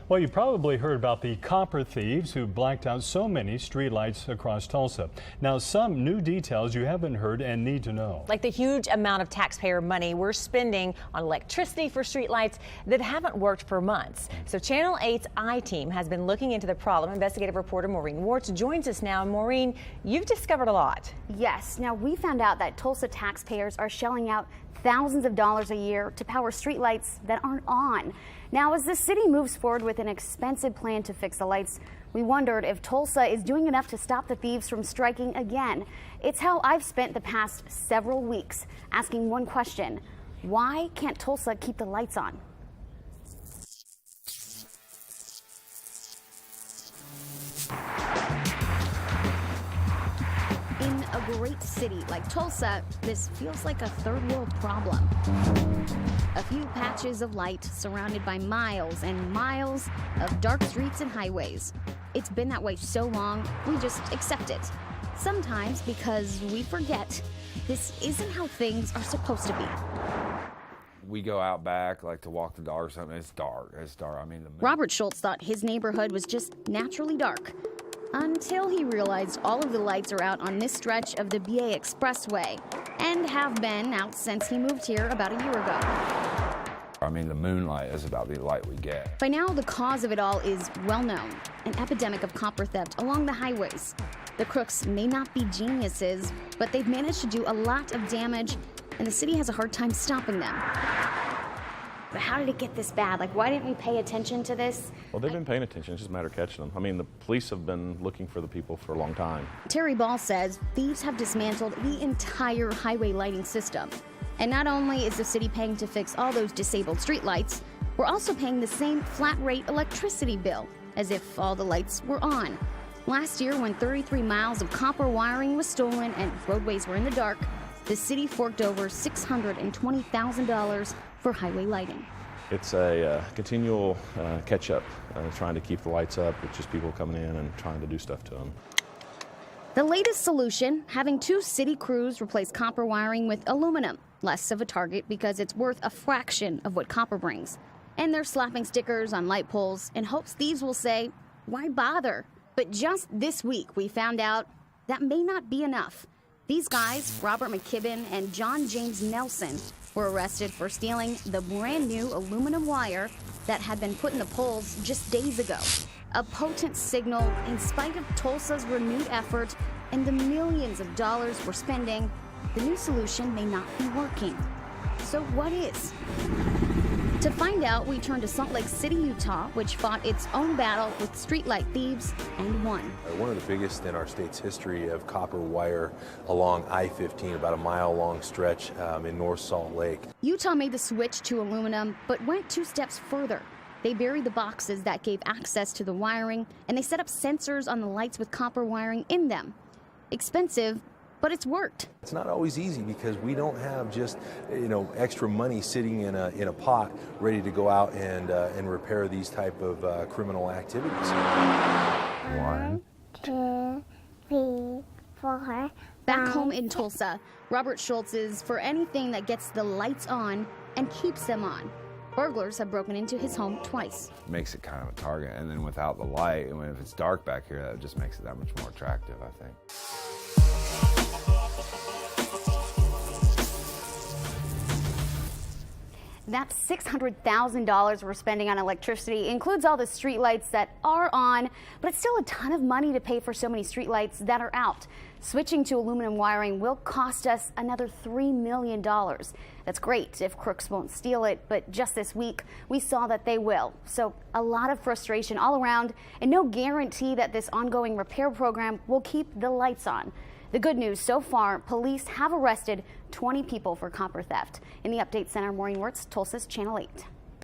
Well, you probably heard about the copper thieves who blacked out so many streetlights across Tulsa. Now, some new details you haven't heard and need to know. Like the huge amount of taxpayer money we're spending on electricity for streetlights that haven't worked for months. So Channel 8's I-Team has been looking into the problem. Investigative reporter Maureen Wartz joins us now. Maureen, you've discovered a lot. Yes. Now, we found out that Tulsa taxpayers are shelling out thousands of dollars a year to power streetlights that aren't on. Now, as the city moves forward with an expensive plan to fix the lights, we wondered if Tulsa is doing enough to stop the thieves from striking again. It's how I've spent the past several weeks asking one question: why can't Tulsa keep the lights on? In a great city like Tulsa, this feels like a third world problem. A few patches of light surrounded by miles and miles of dark streets and highways. It's been that way so long, we just accept it. Sometimes because we forget this isn't how things are supposed to be. We go out back, like to walk the dog or something. It's dark. It's dark. I mean, Robert Schultz thought his neighborhood was just naturally dark, until he realized all of the lights are out on this stretch of the BA Expressway, and have been out since he moved here about a year ago. I mean, the moonlight is about the light we get. By now, the cause of it all is well known: an epidemic of copper theft along the highways. The crooks may not be geniuses, but they've managed to do a lot of damage, and the city has a hard time stopping them. But how did it get this bad? Like, why didn't we pay attention to this? Well, they've been paying attention. It's just a matter of catching them. I mean, the police have been looking for the people for a long time. Terry Ball says thieves have dismantled the entire highway lighting system. And not only is the city paying to fix all those disabled streetlights, we're also paying the same flat-rate electricity bill, as if all the lights were on. Last year, when 33 miles of copper wiring was stolen and roadways were in the dark, the city forked over $620,000 for highway lighting. It's a continual catch-up, trying to keep the lights up with just people coming in and trying to do stuff to them. The latest solution, having 2 city crews replace copper wiring with aluminum. Less of a target because it's worth a fraction of what copper brings. And they're slapping stickers on light poles in hopes thieves will say, why bother? But just this week, we found out that may not be enough. These guys, Robert McKibben and John James Nelson, were arrested for stealing the brand new aluminum wire that had been put in the poles just days ago. A potent signal in spite of Tulsa's renewed effort and the millions of dollars we're spending. The new solution may not be working. So what is? To find out, we turned to Salt Lake City, Utah, which fought its own battle with streetlight thieves and won. One of the biggest in our state's history of copper wire along I-15, about a mile-long stretch in North Salt Lake. Utah made the switch to aluminum, but went 2 steps further. They buried the boxes that gave access to the wiring, and they set up sensors on the lights with copper wiring in them. Expensive, but it's worked. It's not always easy because we don't have just, extra money sitting in a pot ready to go out and repair these type of criminal activities. 1, 2, 3, 4. Back home in Tulsa, Robert Schultz is for anything that gets the lights on and keeps them on. Burglars have broken into his home twice. Makes it kind of a target, and then without the light, and if it's dark back here, that just makes it that much more attractive, I think. That $600,000 we're spending on electricity includes all the streetlights that are on, but it's still a ton of money to pay for so many streetlights that are out. Switching to aluminum wiring will cost us another $3 million. That's great if crooks won't steal it, but just this week we saw that they will. So a lot of frustration all around and no guarantee that this ongoing repair program will keep the lights on. The good news so far, police have arrested 20 people for copper theft. In the Update Center, Maureen Wartz, Tulsa's Channel 8.